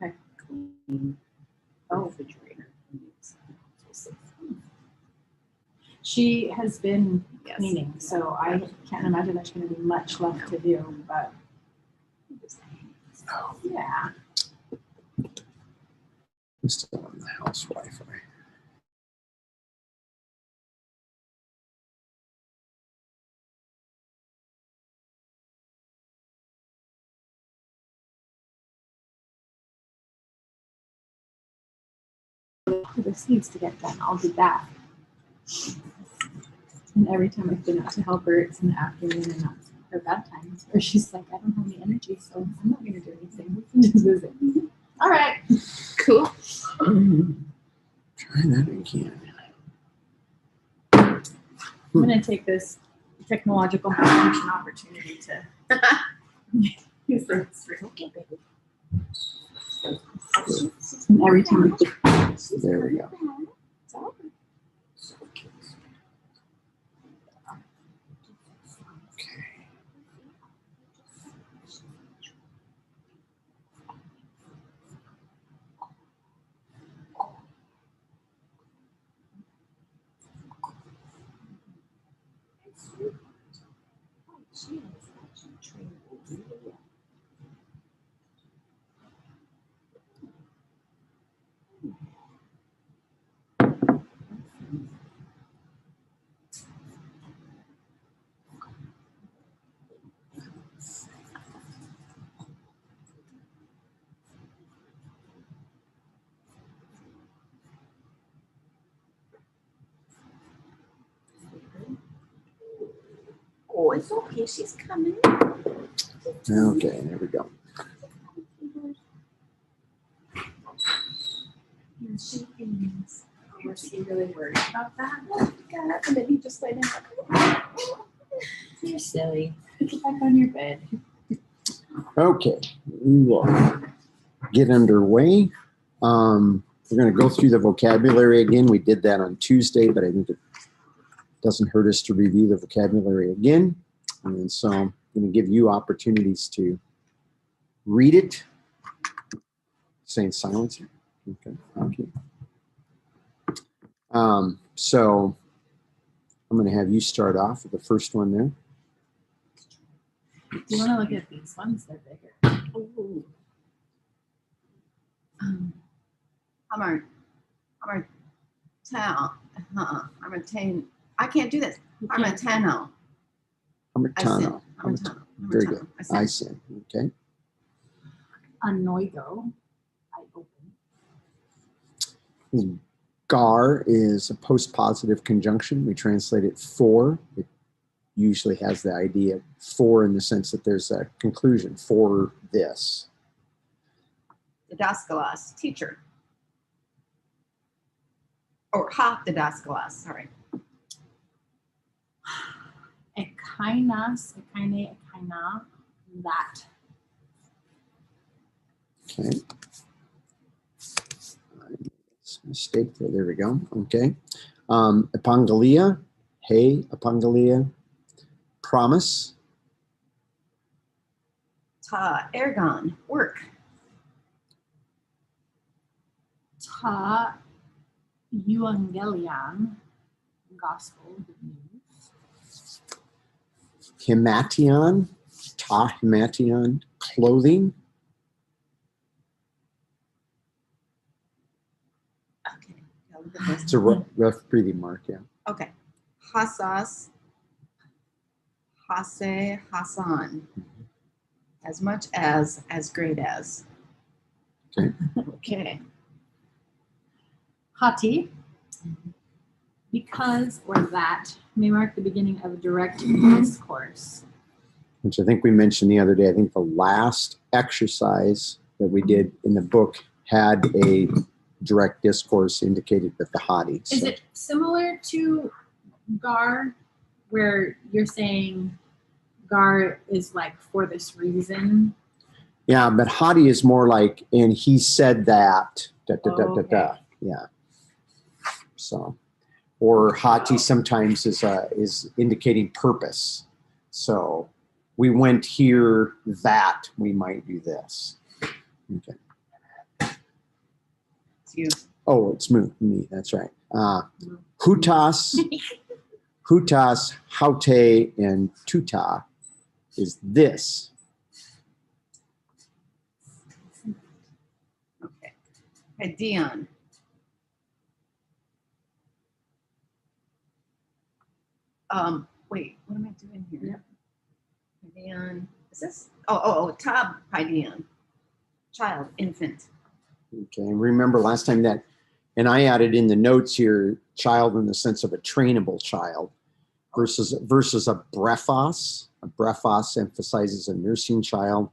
Okay. Clean. Oh, refrigerator. She has been cleaning, so I can't imagine there's going to be much left to do, but yeah. I'm still on the house Wi-Fi. This needs to get done. I'll do that. And every time I've been out to help her, it's in the afternoon and that's her bedtime. Or she's like, I don't have any energy, so I'm not going to do anything. Just visit. All right. Cool. Try that again. I'm going to take this technological malfunction opportunity to use this. Okay, baby. And every time There we go. Oh, it's okay. She's coming. Okay, there we go. Was he really worried about that? God, and then he just laid down. You're silly. Get back on your bed. Okay, we will get underway. We're going to go through the vocabulary again. We did that on Tuesday, but I think it doesn't hurt us to review the vocabulary again. And so I'm going to give you opportunities to read it. Saying silence here. Okay, thank you. So I'm going to have you start off with the first one there. Do you want to look at these ones? They're bigger. Ooh. I'm a town. I'm a tan. I can't do this. I'm a tano. Americano. Very good. I said. Okay. Anoigo. I open. Gar is a postpositive conjunction. We translate it for. It usually has the idea of for in the sense that there's a conclusion for this. Didaskalos, teacher. Or ha didaskalos, sorry. Ekainas, ekaine, ekaina, that. Okay. Mistake there. There we go. Okay. Epangalia. Hey, epangalia. Promise. Ta ergon, work. Ta euangelion, gospel, good news. Hemation. Ta hemation, clothing. Okay. It's a rough breathing mark, yeah. Okay. Hasas, hase, hasan. As much as great as. Okay. Okay. Hati, because or that may mark the beginning of a direct discourse. Which I think we mentioned the other day. I think the last exercise that we did in the book had a direct discourse indicated with the hati. Is it similar to gar, where you're saying gar is like for this reason? Yeah, but hati is more like, and he said that, da, da, da, da, da. Yeah. So, or hati sometimes is indicating purpose. So we went here, that, we might do this. Okay. It's you. Oh, it's me. That's right. Hutas, haute, and tuta is this. Okay. Okay, Dion. Wait, what am I doing here? Yep. Dion. Is this? Oh, Tab Dion. Child, infant. Okay, and remember last time that, and I added in the notes here, child in the sense of a trainable child versus a brephos. A brephos emphasizes a nursing child.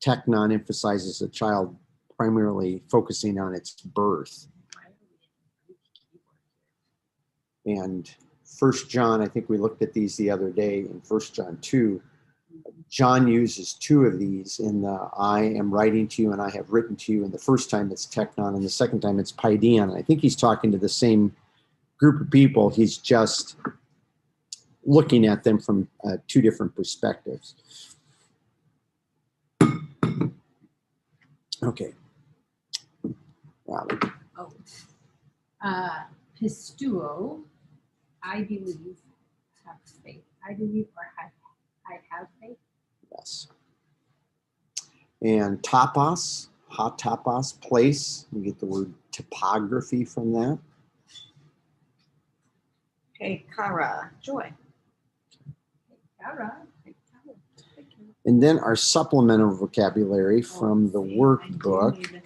Teknon emphasizes a child primarily focusing on its birth. And 1 John, I think we looked at these the other day in 1 John 2. John uses two of these in the I am writing to you and I have written to you. And the first time it's teknon and the second time it's paideon. I think he's talking to the same group of people. He's just looking at them from two different perspectives. Okay. Robin. Pistuo, I believe, have faith. I believe or I have faith. Yes. And tapas, ha tapas, place. We get the word topography from that. Okay, Kara, joy. Kara. And then our supplemental vocabulary from the workbook.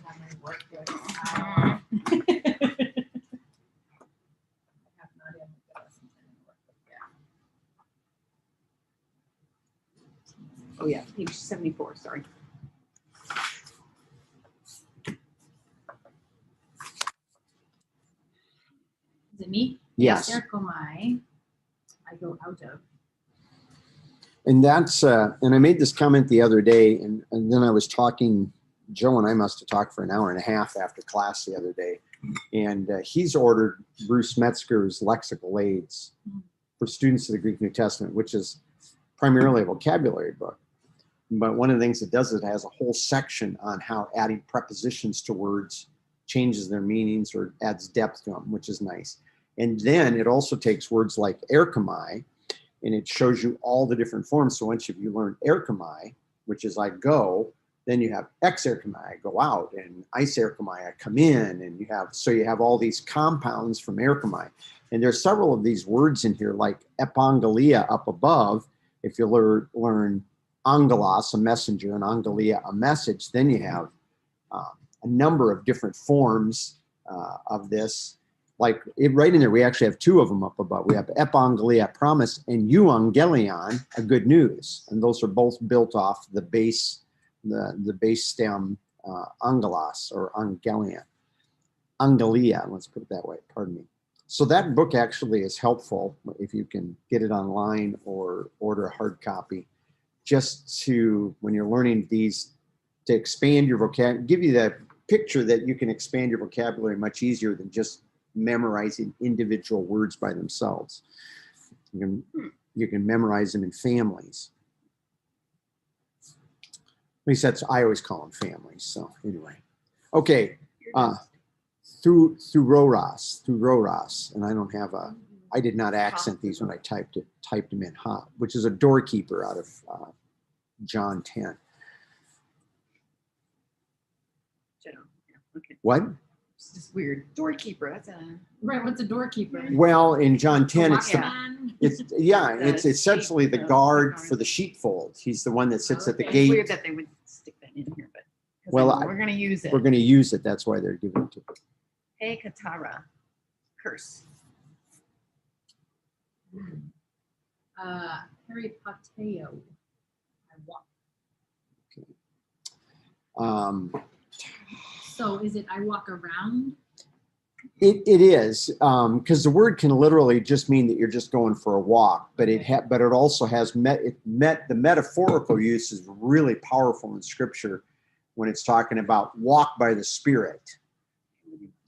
Oh yeah, page 74, sorry. Is it me? Yes. Erkomai, I go out of. And that's, and I made this comment the other day, and then I was talking, Joe and I must have talked for an hour and a half after class the other day. And he's ordered Bruce Metzger's Lexical Aids for students of the Greek New Testament, which is primarily a vocabulary book. But one of the things it does is it has a whole section on how adding prepositions to words changes their meanings or adds depth to them, which is nice. And then it also takes words like erkomai, and it shows you all the different forms. So once you learn erkomai, which is I go, then you have ex erkomai, I go out, and eis erkomai, I come in, and you have all these compounds from erkomai. And there's several of these words in here, like epangelia up above. If you learn angelos, a messenger, and angelia, a message, then you have a number of different forms of this. Like right in there, we actually have two of them up above. We have epangelia, promise, and euangelion, a good news. And those are both built off the base stem angelos or angelion. Angelia, let's put it that way, pardon me. So that book actually is helpful if you can get it online or order a hard copy, just to, when you're learning these, to expand your vocabulary, give you that picture that you can expand your vocabulary much easier than just memorizing individual words by themselves. You can memorize them in families. At least that's, I always call them families. So anyway, okay. Through roras, and I did not accent these when I typed them in, which is a doorkeeper out of John 10. Okay. What? It's just weird. Doorkeeper. That's a Right. What's a doorkeeper? Well, in John 10, Watchman? it's essentially the guard for the sheepfold. He's the one that sits at the Okay. gate. It's weird that they would stick that in here, but Well, we're going to use it. We're going to use it. That's why they're giving it to us. Hey, Katara. Curse. Peripateo. I walk. So is it I walk around? It is, because the word can literally just mean that you're just going for a walk, but it also has the metaphorical use is really powerful in Scripture when it's talking about walk by the Spirit.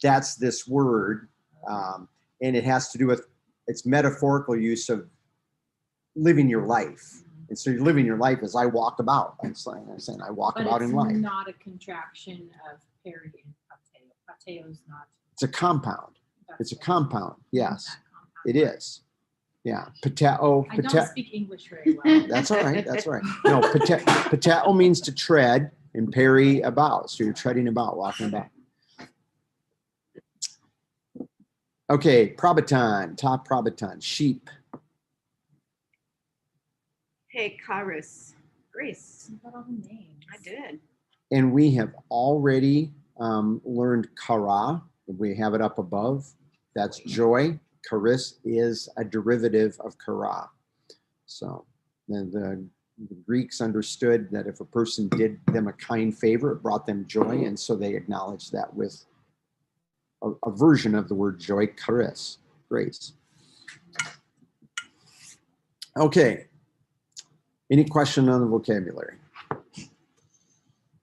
That's this word, and it has to do with its metaphorical use of living your life. And so you're living your life as I walk about. I'm saying I walk But about it's in life. not a contraction of peri and pateo. Pateo is not. It's a compound. It's a compound. Yes, that compound. it is. Yeah. Pateo. I don't speak English very well. That's all right. That's all right. No, pateo means to tread and peri about. So you're treading about, walking about. Okay, probaton, top probaton, sheep. Hey, Karis. Grace. You got all the names. I did. And we have already learned kara. We have it up above. That's joy. Charis is a derivative of kara. So the Greeks understood that if a person did them a kind favor, it brought them joy. And so they acknowledged that with a version of the word joy, charis, grace. Okay. Any question on the vocabulary?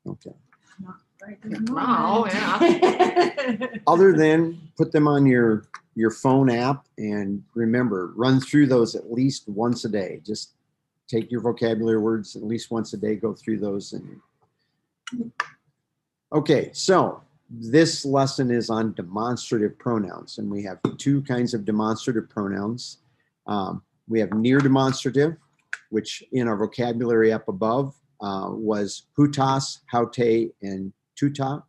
Okay. Not right Oh, yeah. Other than put them on your phone app, and remember, run through those at least once a day. Just take your vocabulary words at least once a day, go through those. Okay, so this lesson is on demonstrative pronouns, and we have two kinds of demonstrative pronouns. We have near demonstrative, which in our vocabulary up above was hutas, haute, and tuta.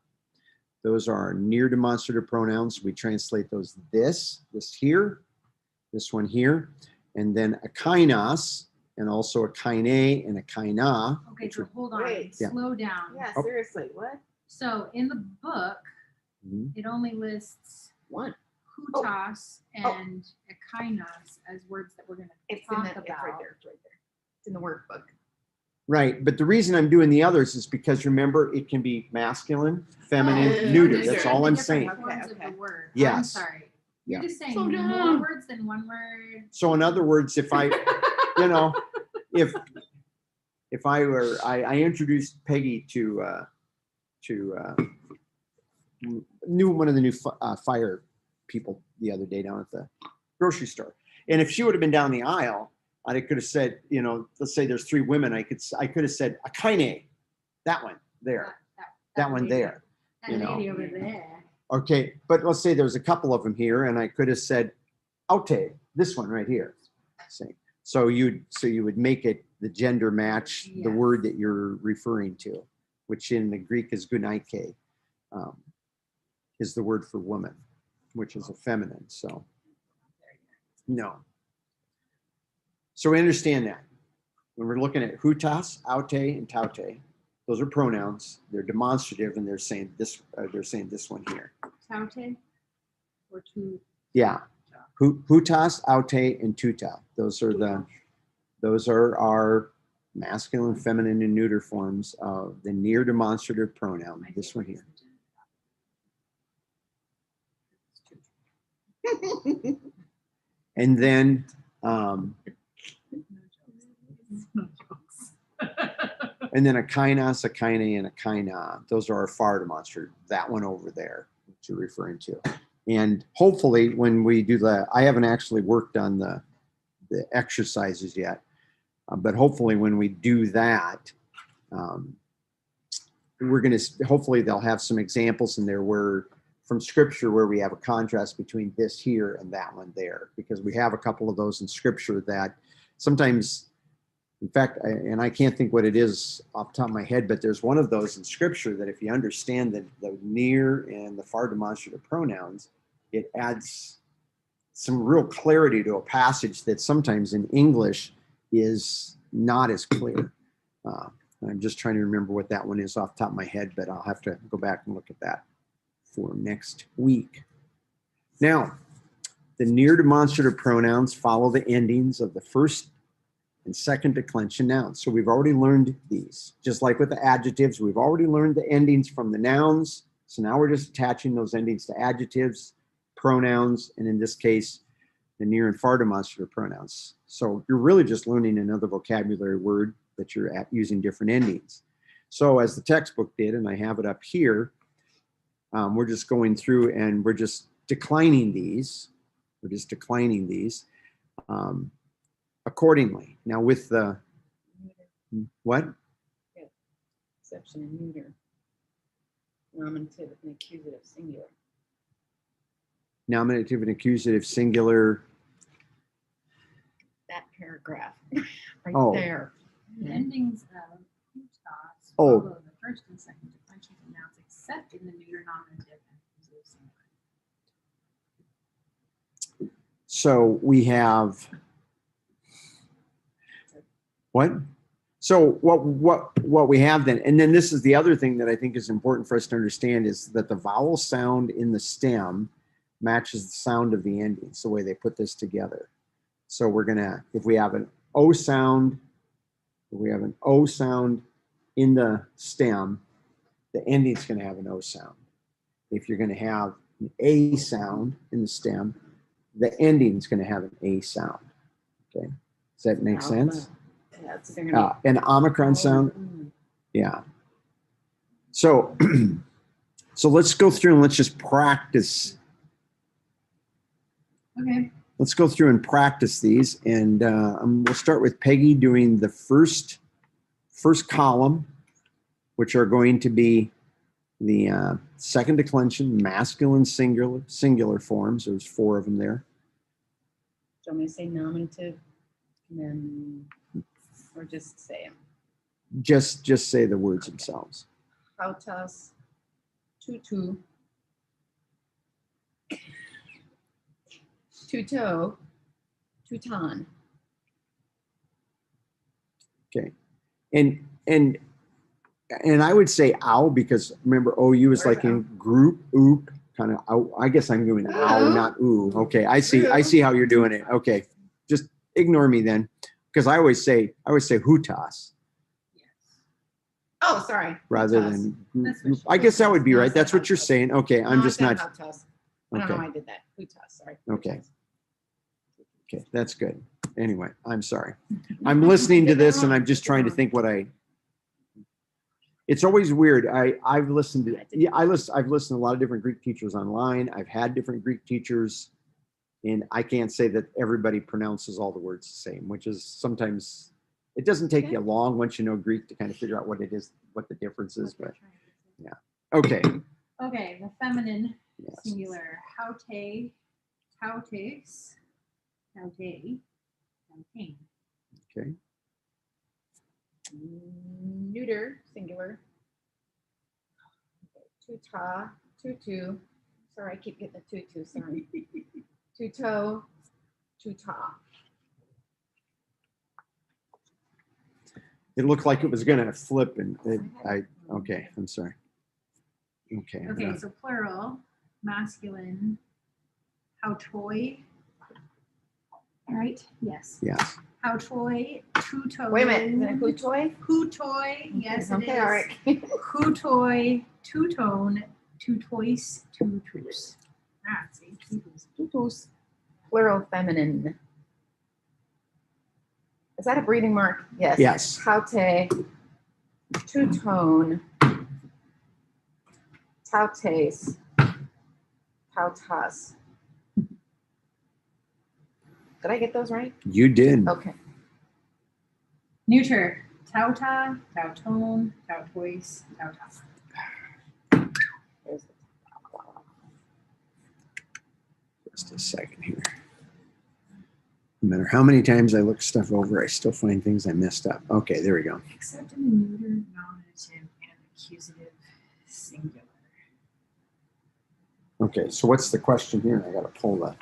Those are our near demonstrative pronouns. We translate those this here, this one here, and then a kainos, and also a kaine and a kaina. Okay, so hold on. Wait. Yeah. Slow down. Yeah, Oh. seriously. What? So in the book, it only lists One. hutas and ekainos as words that we're going to It's in talk the, about. it's right there. It's right there. It's in the workbook. Right, but the reason I'm doing the others is because remember, it can be masculine, feminine, Oh, neuter. neuter. That's all I'm Different saying. forms Okay, of okay. the word. I'm Yes. sorry. Yeah. You're just saying Slow more down. words than one word. So in other words, if I, if I were, I introduced Peggy to one of the new fire people the other day down at the grocery store. And if she would have been down the aisle, I could have said, let's say there's three women. I could have said a kaine, that one there, that one lady- there. That you know. lady over there. Okay, but let's say there's a couple of them here, and I could have said aute, this one right here. See? So you would make it the gender match the Yes. word that you're referring to, which in the Greek is gunaike, is the word for woman, which is a feminine. So no. So we understand that when we're looking at hutas, aute, and taute, those are pronouns. They're demonstrative, and they're saying this. They're saying this one here. Taute or tu. Yeah, hutas, aute, and tuta. Those are our masculine, feminine, and neuter forms of the near demonstrative pronoun. This one here. And then and then a kainos, a kaine, and a kaina. Those are our far demonstrative. That one over there, which you're referring to. And hopefully when we do I haven't actually worked on the exercises yet, but hopefully when we do that, hopefully they'll have some examples in there from scripture where we have a contrast between this here and that one there, because we have a couple of those in scripture that sometimes, in fact, I can't think what it is off the top of my head, but there's one of those in scripture that if you understand the near and the far demonstrative pronouns, it adds some real clarity to a passage that sometimes in English is not as clear. I'm just trying to remember what that one is off the top of my head, but I'll have to go back and look at that for next week. Now, the near demonstrative pronouns follow the endings of the first and second declension nouns. So we've already learned these. Just like with the adjectives, we've already learned the endings from the nouns. So now we're just attaching those endings to adjectives, pronouns, and in this case, the near and far demonstrative pronouns. So you're really just learning another vocabulary word that you're using different endings. So as the textbook did, and I have it up here, we're just going through and we're just declining these. We're just declining these accordingly. Now with the What? Exception and neuter. Nominative and accusative singular. Nominative and accusative singular. That paragraph right Oh. there. The endings of thoughts Oh. follow the first and second declensions of nouns except in the neuter nominative and accusative singular. So we have what? So what we have then, and then this is the other thing that I think is important for us to understand is that the vowel sound in the stem matches the sound of the ending. It's the way they put this together. So we're gonna, if we have an O sound, in the stem, the ending's gonna have an O sound. If you're gonna have an A sound in the stem, the ending's gonna have an A sound. Okay, does that make sense? Yeah, it's gonna be An Omicron sound. Yeah. So, so let's go through and let's just practice. Okay. Let's go through and practice these. And we'll start with Peggy doing the first column, which are going to be the second declension, masculine singular forms. There's 4 of them there. Do you want me to say nominative and then, or just say them? Just say the words themselves. Pautas, tutu, tuto, tutan. Okay. And I would say ow because remember OU is like in group oop kind of. I guess I'm doing ow, not ooh. Okay, I see how you're doing it. Okay, just ignore me then, because I always say hutas Oh, sorry. rather than. I guess that would be right. That's what you're saying. Okay, I'm just not. Hutas. I don't know why I did that. Hutas, sorry. Okay. Okay, that's good. Anyway, I'm sorry. I'm listening to this and I'm just trying to think what it's always weird. I've listened to I've listened to a lot of different Greek teachers online. I've had different Greek teachers, and I can't say that everybody pronounces all the words the same, which is sometimes it doesn't take you long once you know Greek to kind of figure out what it is, what the difference is, but yeah. Okay. Okay, the feminine Yes. singular, haute, hautes, haute, haute. Okay. Neuter, singular. Tuta, tutu. Sorry, I keep getting the tutu, sorry. Tuto, tuta. It looked like it was going to flip, and okay. I'm sorry. Okay. Okay, so plural, masculine, hautoi. Right? Yes. Yes. Hautoi, tutoi. Wait a minute, is it hutoi? Hutoi, yes, it is. Okay, all right. Hutoi, tutone, tutois, tutus. Ah, see, tutus. Tutus. Plural feminine. Is that a breathing mark? Yes. Yes. Haute, tutone, tautes, tautas. Did I get those right? You did. Okay. Neuter, tauta, tautone, tautois, tautas. There's Just a second here. No matter how many times I look stuff over, I still find things I messed up. Okay, there we go. Except in the neuter, nominative, and accusative singular. Okay, so what's the question here? I got to pull the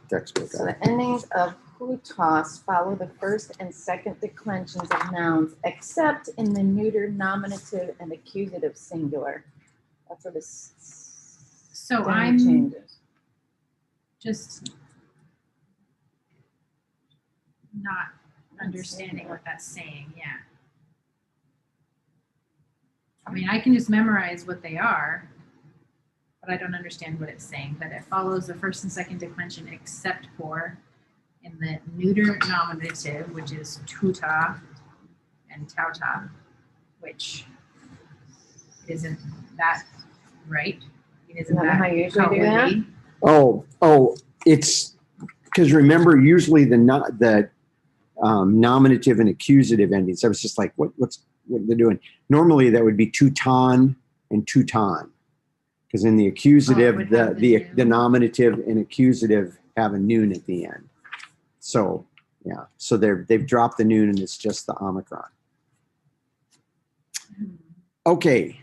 textbook So out. the endings of hutos follow the first and second declensions of nouns, except in the neuter, nominative, and accusative singular. That's where this So thing I'm changes. just not understanding what that's saying. Yeah. I mean, I can just memorize what they are, but I don't understand what it's saying. But it follows the first and second declension except for in the neuter nominative, which is tuta and tauta, which isn't that right? Isn't that how you usually do that? Oh, it's because remember, usually the nominative and accusative endings. I was just like, what they're doing? Normally that would be touton and touton, because in the accusative, would have the the nominative and accusative have a noon at the end. So yeah, so they've dropped the noon and it's just the omicron. Okay,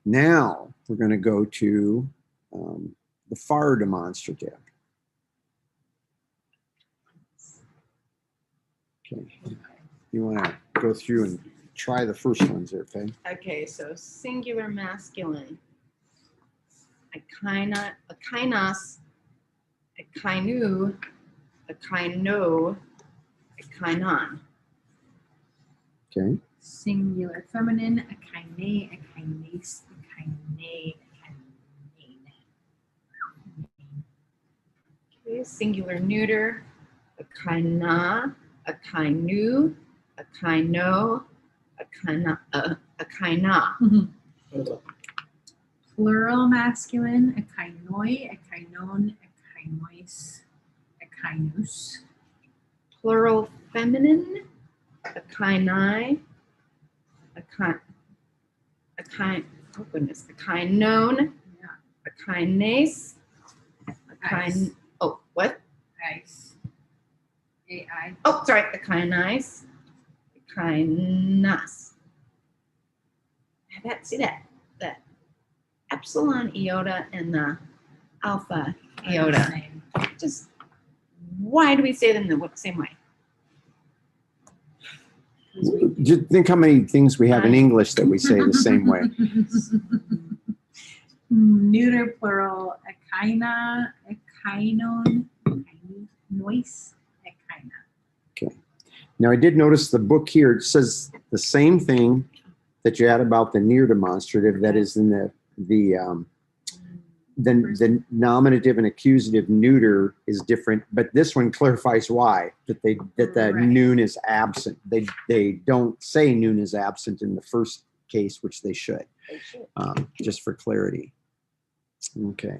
now we're going to go to the far demonstrative. Okay, you want to go through and try the first ones there, Peg? Okay, so singular masculine. A kainos, a kainu, a kaino, a kainon. Okay. Singular feminine, a kaine, a kainase, a kaine, a kainane. Okay, singular neuter, a kaina, a kainu, a kaino, a kaina. Plural masculine, a kainoi, a kainon, a kainois, a kainus. Plural feminine, a kainai, a oh goodness, a kainon, Yeah. a kainase, a Ice. oh, what? Ice. AI. Oh, sorry, a kainais, a kainas. See that epsilon iota and the alpha iota. Same. Just why do we say them the same way? Just think how many things we have in English that we say the same way. Neuter plural, a kaina, a kainon, a kainois, a kaina. Now I did notice the book here, it says the same thing that you had about the near demonstrative, that is in the nominative and accusative neuter is different, but this one clarifies why, that the Right. noon is absent. They don't say noon is absent in the first case, which they should, just for clarity. Okay.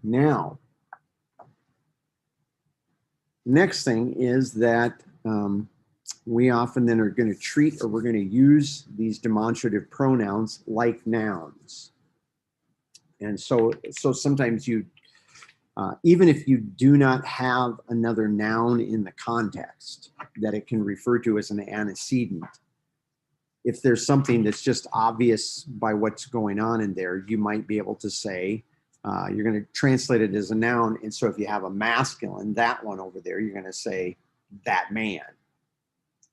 Now, next thing is that we often then are going to treat, or we're going to use these demonstrative pronouns like nouns. And so sometimes you, even if you do not have another noun in the context that it can refer to as an antecedent, if there's something that's just obvious by what's going on in there, you might be able to say, you're going to translate it as a noun. And so if you have a masculine, that one over there, you're going to say that man.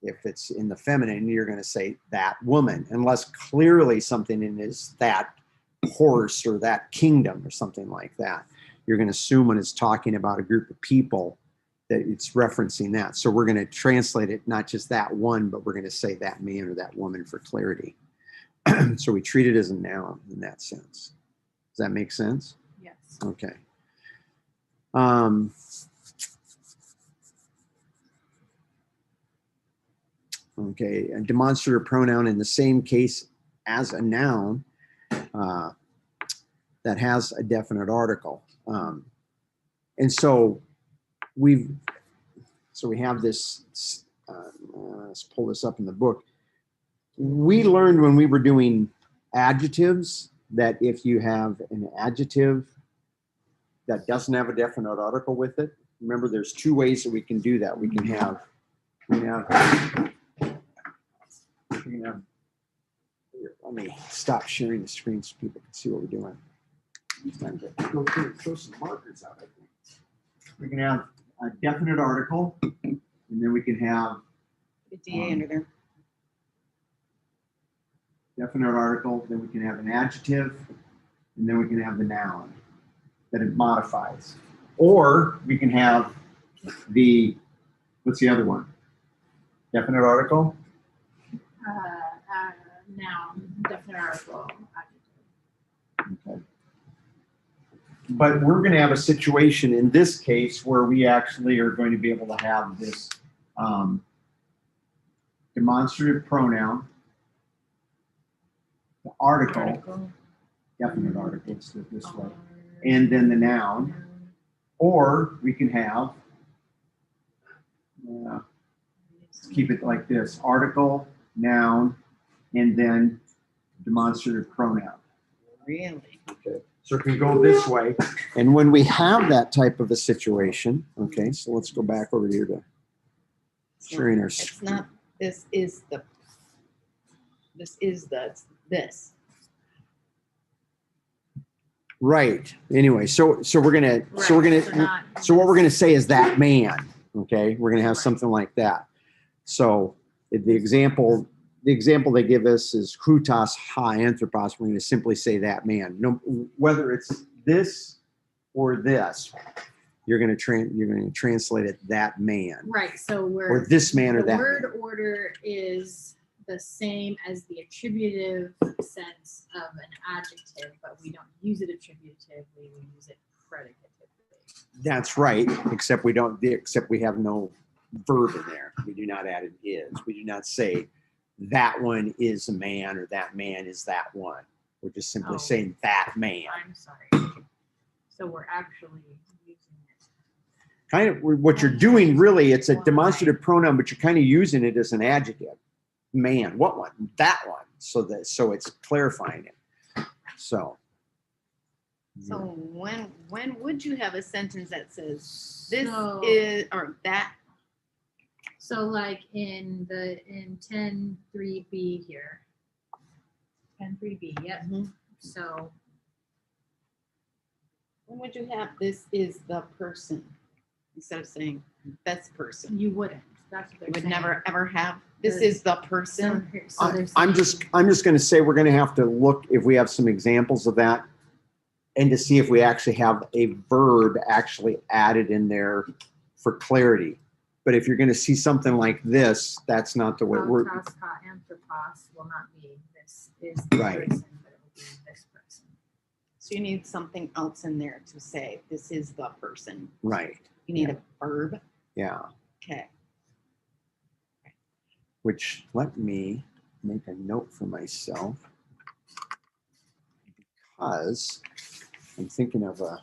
If it's in the feminine, you're going to say that woman, unless clearly something in is that horse or that kingdom or something like that. You're going to assume when it's talking about a group of people that it's referencing that. So we're going to translate it, not just that one, but we're going to say that man or that woman for clarity. So we treat it as a noun in that sense. Does that make sense? Yes. Okay. Okay, a demonstrative pronoun in the same case as a noun that has a definite article. And so we have this, let's pull this up in the book. We learned when we were doing adjectives that if you have an adjective that doesn't have a definite article with it, remember there's two ways that we can do that. We can have let me stop sharing the screen so people can see what we're doing. It's time to go through and throw some markers out, I think. We can have a definite article, and then we can have The DA under there. definite article, then we can have an adjective, and then we can have the noun that it modifies. Or we can have what's the other one? Definite article? Noun, definite article, adjective. Okay. But we're going to have a situation in this case where we actually are going to be able to have this demonstrative pronoun, the article, definite article, let's do it this way, and then the noun. Or we can have Let's keep it like this: article, noun, and then demonstrative pronoun. Really? Okay. So it can go this way. And when we have that type of a situation, okay, so let's go back over here to sharing our It's screen. not, this is the, it's this. Right. Anyway, so we're gonna so what we're gonna say is that man. Okay, we're gonna have Right. something like that. So the example they give us is hutas ha anthropos. We're gonna simply say that man. No, whether it's this or this, you're gonna translate it that man. Right. So Or this man or the that word man. order is the same as the attributive sense of an adjective, but we don't use it attributively, we use it predicatively. That's right, except we have no verb in there. We do not add an is. We do not say that one is a man or that man is that one. We're just simply Oh. saying that man. I'm sorry. So we're actually using it. Kind of what you're doing really, it's a Why? demonstrative pronoun, but you're kind of using it as an adjective. Man, what one? That one. So it's clarifying it. So when would you have a sentence that says this So- is, or that? So like in 10.3b here. 10.3b, yep. Mhm. So When would you have this is the person instead of saying this person? you wouldn't. That's what they're You would saying. never ever have this The- is the So, person. so they're I'm saying- just going to say we're going to have to look if we have some examples of that, and to see if we actually have a verb actually added in there for clarity. But if you're going to see something like this, that's not the way we're. Autos, ha, anthropos will not be this is the Right. person, but it will be this person. So you need something else in there to say this is the person. Right. You need a verb. Yeah. Okay. Which let me make a note for myself because I'm thinking of a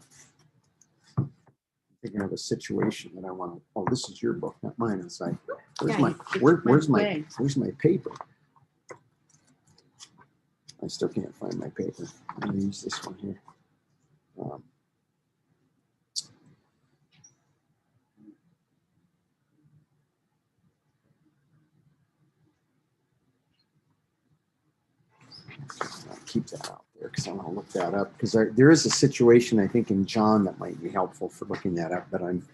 situation that I want to. Oh, this is your book, not mine. It's like, where's Yeah, my you took where's my my way. where's my paper? I still can't find my paper. I'm gonna use this one here. I'll keep that out there because I want to look that up because there is a situation I think in John that might be helpful for looking that up, but I'm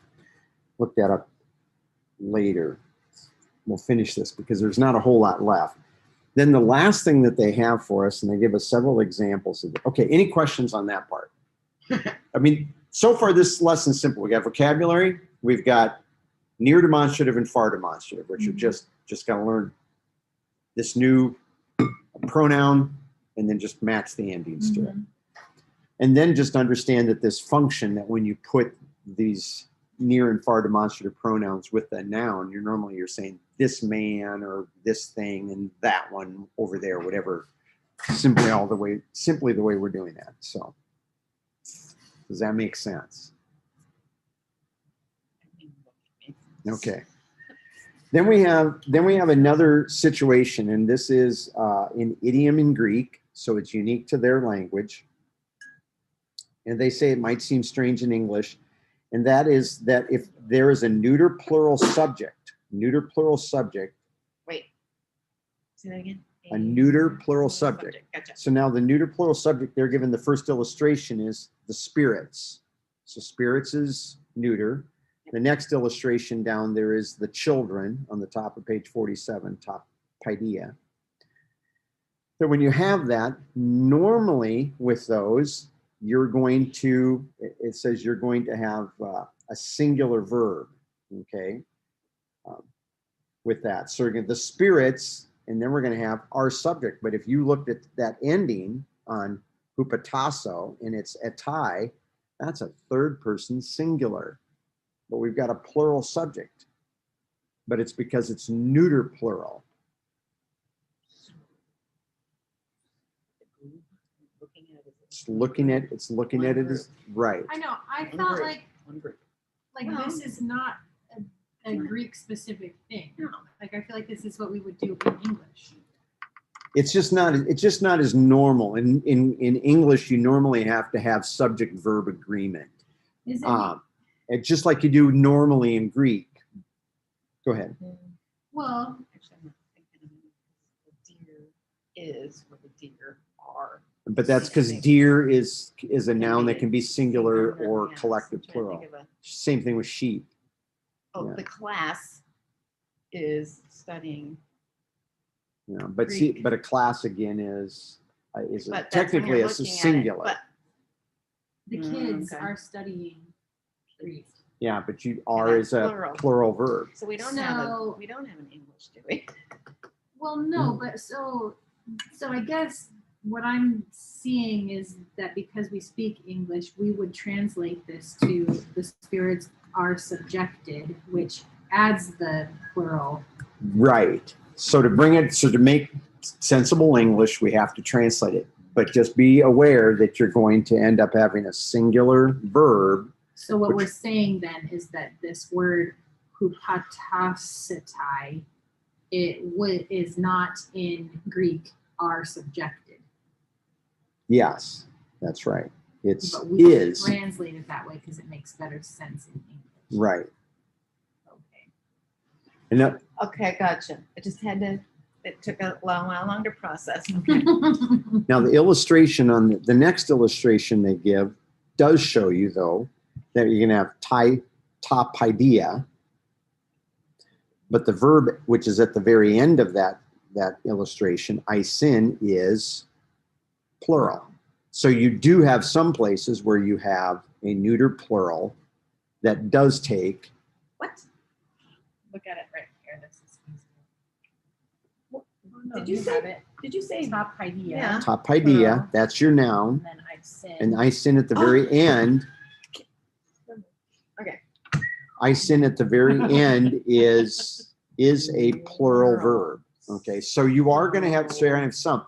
look that up later. We'll finish this because there's not a whole lot left. Then the last thing that they have for us, and they give us several examples of it. Okay, any questions on that part? I mean, so far this lesson's simple. We got vocabulary, we've got near demonstrative and far demonstrative, which are just got to learn this new pronoun and then just match the endings to it. And then just understand that this function that when you put these near and far demonstrative pronouns with the noun, you're saying this man or this thing and that one over there, whatever, simply the way we're doing that. So does that make sense? Okay. Then we have another situation, and this is an idiom in Greek, so it's unique to their language. And they say it might seem strange in English, and that is that if there is a neuter plural subject. Wait. Say that again. A neuter plural subject. Gotcha. So now the neuter plural subject, they're given the first illustration is the spirits. So spirits is neuter. The next illustration down there is the children on the top of page 47, top paideia. So when you have that, normally with those, it says you're going to have a singular verb, okay, with that. So again, the spirits, and then we're going to have our subject. But if you looked at that ending on hupatasso and it's etai, that's a third person singular. But we've got a plural subject. But it's because it's neuter plural. It's looking at it as right. I know. I One thought group. like One group. like Well- this is not a a Greek specific thing. No. Like, I feel like this is what we would do in English. It's just not as normal. In English, you normally have to have subject verb agreement. Is it? It's just like you do normally in Greek. Go ahead. Well, Actually, I'm not thinking of it. The deer is where the deer are. But that's because deer is a noun that can be singular or Yeah, collective so I'm trying to plural. think of a- Same thing with sheep. Oh, Yeah. the class is studying. Yeah, but Greek. but a class again is But that's when technically you're it's a looking at it, singular. but the kids okay. are studying Greek. Yeah, but you And are that's is a plural verb. So we don't have an English, do we? Well, no, but so I guess what I'm seeing is that because we speak English, we would translate this to the spirits are subjected, which adds the plural. Right. So to make sensible English, we have to translate it. But just be aware that you're going to end up having a singular verb. So what we're saying then is that this word hupatasetai, is not in Greek are subjected. Yes, that's right. It's But we is. translate it that way because it makes better sense in English. Right. Okay. And Okay, gotcha. It took a while longer to process. Okay. now the illustration on the next illustration they give does show you, though, that you're going to have top idea, but the verb, which is at the very end of that illustration, isin, is plural. So you do have some places where you have a neuter plural that does take. What? Look at it right here. This is easy. Did you say- have it? Did you say? Top idea. Yeah. Top idea, Plural. that's your noun, And then isin. and isin at the very end. Okay. Isin at the very end is a plural verb. Okay, so you are going to have some.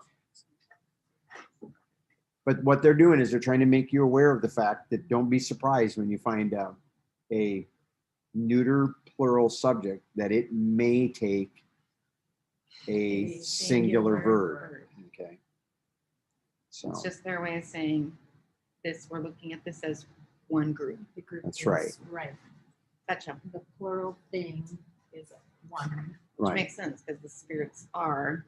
But what they're doing is they're trying to make you aware of the fact that don't be surprised when you find a neuter plural subject that it may take a singular verb. Okay. So It's just their way of saying this. We're looking at this as one group. The group That's is right. Right. Gotcha. The plural thing is one. Which right. makes sense because the spirits are.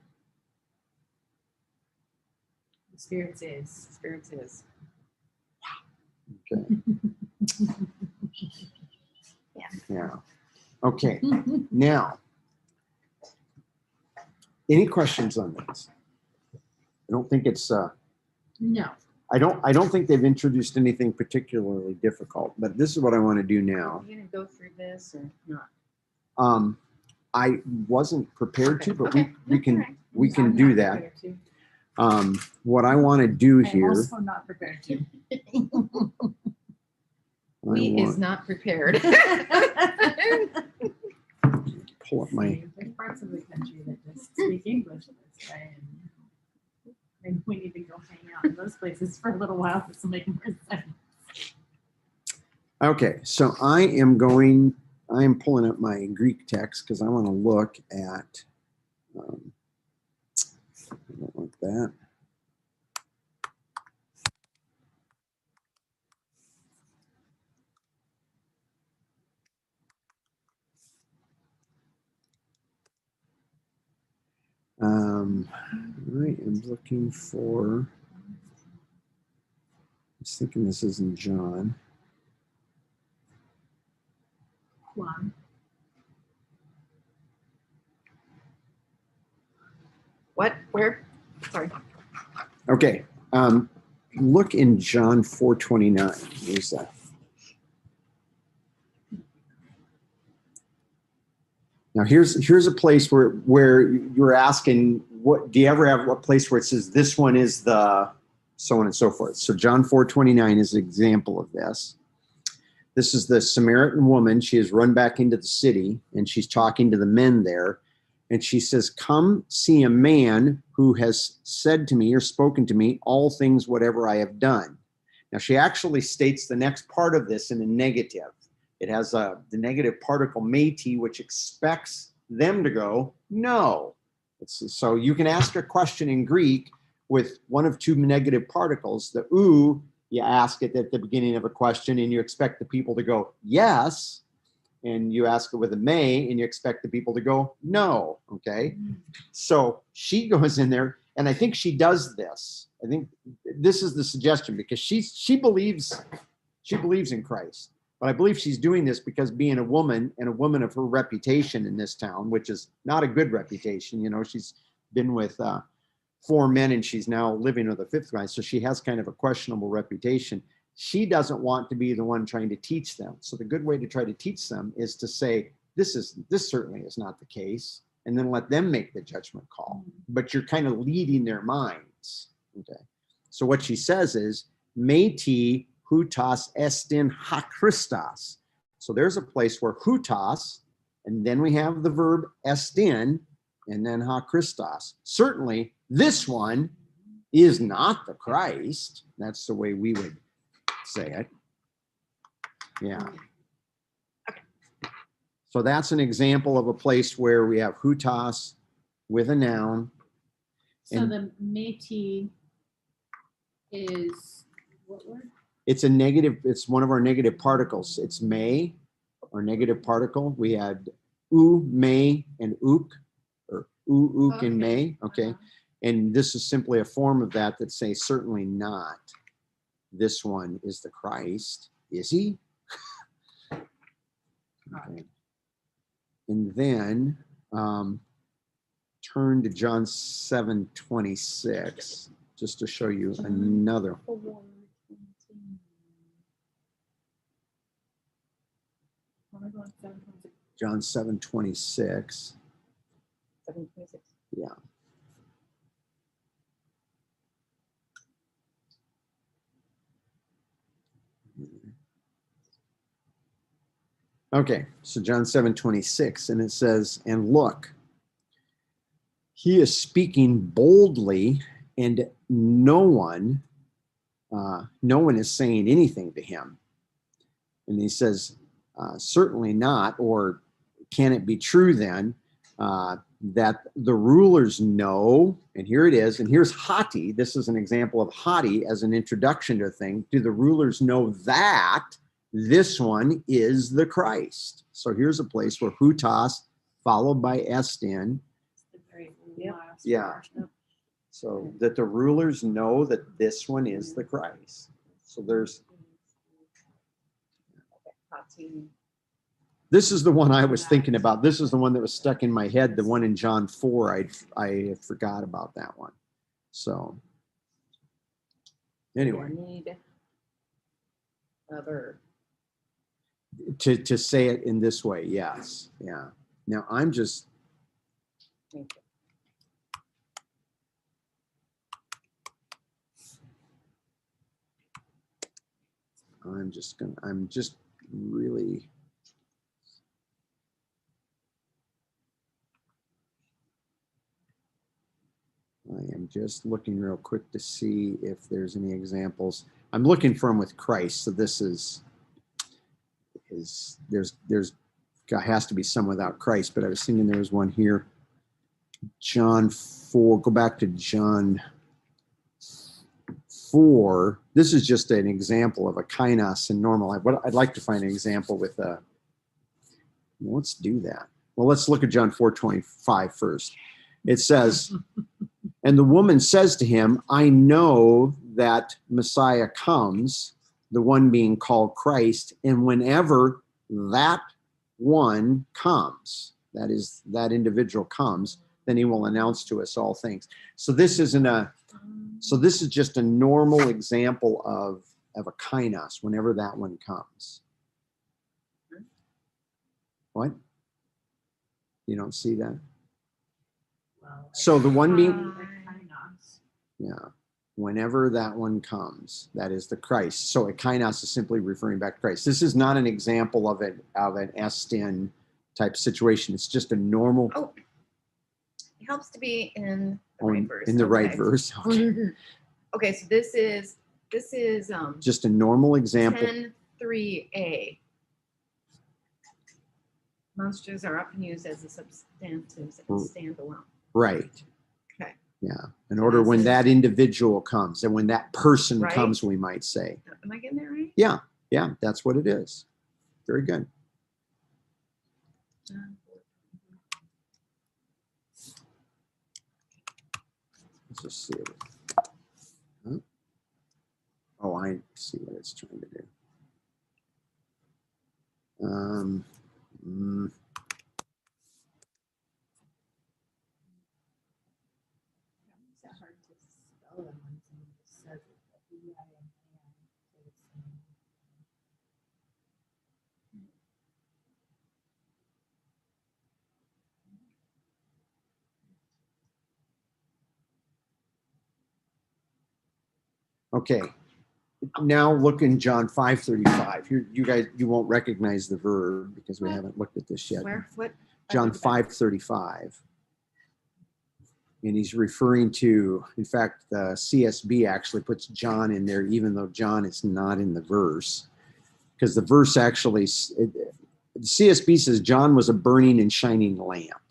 The spirits is. Spirits is. Okay. Yeah. Yeah. Okay. Now, any questions on this? I don't think it's. No. I don't think they've introduced anything particularly difficult, but this is what I want to do now. Are you gonna go through this or not? I wasn't prepared to, but Okay. we can Alright. we can I'm do not that. prepared to. What I want to do I'm here, also not prepared to. We is not prepared. pull up my. There's parts of the country that just speak English this way, and we need to go hang out in those places for a little while for some make more sense. Okay, so I am pulling up my Greek text because I want to look at. I don't want that. I am looking for. I was thinking this isn't John. One. What? Where? Sorry. Okay, look in John 4:29. Where's that? Now here's a place where you're asking, what do you ever have a place where it says this one is the so on and so forth. So John 4:29 is an example of this. This is the Samaritan woman. She has run back into the city and she's talking to the men there. And she says, come see a man who has said to me or spoken to me all things whatever I have done. Now she actually states the next part of this in a negative. It has the negative particle méti, which expects them to go no. So you can ask a question in Greek with one of two negative particles. The u, you ask it at the beginning of a question and you expect the people to go yes. And you ask it with a may and you expect the people to go no. Okay. So she goes in there, and I think she does this. I think this is the suggestion, because she believes in Christ. But I believe she's doing this because being a woman, and a woman of her reputation in this town, which is not a good reputation. You know, she's been with 4 men and she's now living with a 5th guy. So she has kind of a questionable reputation. She doesn't want to be the one trying to teach them. So the good way to try to teach them is to say, this certainly is not the case, and then let them make the judgment call. But you're kind of leading their minds. Okay. So what she says is, méti hutas estin ha Christos. So there's a place where hutas, and then we have the verb estin, and then ha Christos. Certainly, this one is not the Christ. That's the way we would say it. Yeah. So that's an example of a place where we have hutas with a noun. So the méti is what word? It's a negative, it's one of our negative particles. It's may, our negative particle. We had u, may, and ook, or ook, Okay. and may. Okay. And this is simply a form of that says certainly not. This one is the Christ. Is he? Okay. And then turn to John 7:26, just to show you another. John 7:26. 7:26. Yeah. Okay, so John 7:26, and it says, and look, he is speaking boldly, and no one is saying anything to him. And he says, certainly not, or can it be true then that the rulers know, and here it is, and here's hati. This is an example of hati as an introduction to a thing. Do the rulers know that this one is the Christ? So here's a place where hutas followed by estin. Yeah. So that the rulers know that this one is the Christ. So there's. This is the one I was thinking about. This is the one that was stuck in my head. The one in John 4, I forgot about that one. So anyway. Need a verb. To say it in this way, yes. Yeah. Now I'm just. I'm just really. I am just looking real quick to see if there's any examples. I'm looking for them with Christ. So this there's has to be some without Christ, but I was thinking there was one here. John 4, go back to John 4. This is just an example of a kainos and normal. I'd like to find an example with a, let's do that. Well, let's look at John 4:25 first. It says, and the woman says to him, I know that Messiah comes, the one being called Christ, and whenever that one comes, that is, that individual comes, then he will announce to us all things. So this is just a normal example of a kainos, whenever that one comes. What? You don't see that? So the one being, yeah, whenever that one comes, that is the Christ. So a kainos is simply referring back to Christ. This is not an example of an estin type situation. It's just a normal. Oh, it helps to be in the right verse. In the right verse. Okay. Okay, so this is just a normal example. 10:3a. Monsters are often used as the substantives and standalone. Right. Okay. Yeah. In order when that individual comes and when that person Right. comes, we might say. Am I getting that right? Yeah. Yeah. That's what it is. Very good. Let's just see it. Huh? Oh, I see what it's trying to do. It's hard to spell them when someone just says it. Okay. Now look in John 5:35. You guys, you won't recognize the verb because we haven't looked at this yet. Where? What? John 5:35. And he's referring to, in fact, the CSB actually puts John in there, even though John is not in the verse. Because the verse actually, the CSB says John was a burning and shining lamp.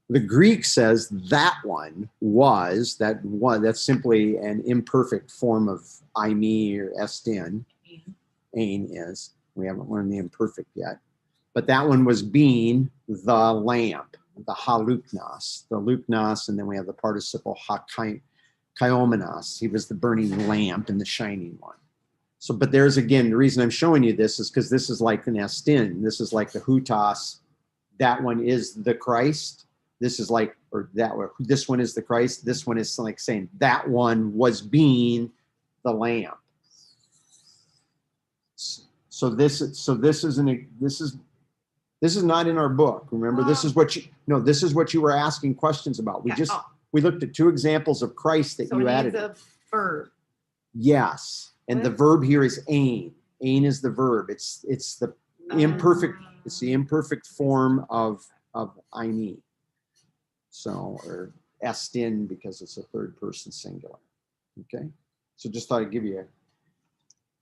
The Greek says that one was, that's simply an imperfect form of I, me, or estin. Ain is. We haven't learned the imperfect yet. But that one was being the lamp, the haluknos, the luknos, and then we have the participle kaiomenos. He was the burning lamp and the shining one. So, but there's again, the reason I'm showing you this is because this is like an estin. This is like the hutos. That one is the Christ. This is like, or that one, this one is the Christ. This one is like saying that one was being the lamp. So this is not in our book. Remember, this is what you were asking questions about. We looked at two examples of Christ that you added. So it needs a verb. Yes, and the verb here is ain. Ain is the verb. It's the imperfect. It's the imperfect form of I. So, or estin because it's a third person singular. Okay, so just thought I'd give you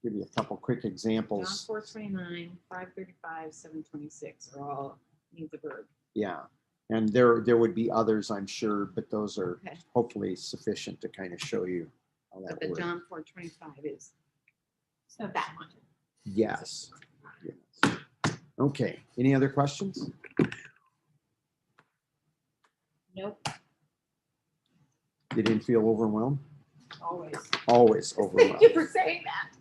a couple quick examples. John 4:29, 5:35, 7:26 are all need the verb. Yeah, and there would be others, I'm sure, but those are hopefully sufficient to kind of show you how that But the works. John 4:25 is that one. Yes. Okay. Any other questions? Nope. You didn't feel overwhelmed? Always. Always overwhelmed. Thank you for saying that.